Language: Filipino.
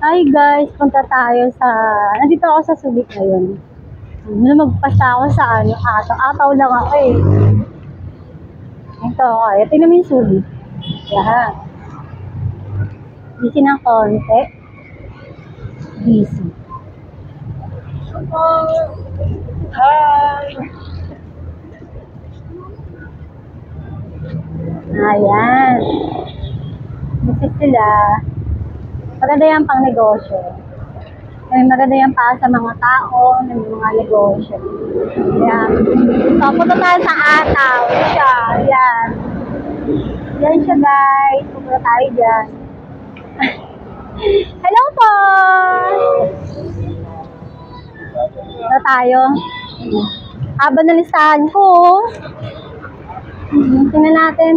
Hi guys, punta tayo sa... Nandito ako sa Subic ngayon. Lumagpas ako sa ataw lang ako eh. Ito kaya, tingnan mo yung Subic. Yan. Busy ng konti. Busy. Hi! Ayan. Busy sila. Maganda yan pang negosyo. Maganda yan para sa mga tao, ng mga negosyo. Ayan. So, punta tayo sa ataw. Siya. Ayan. Yan siya guys. Punta tayo dyan. Hello po! Punta tayo. Haba na listahan ko. Tingnan natin.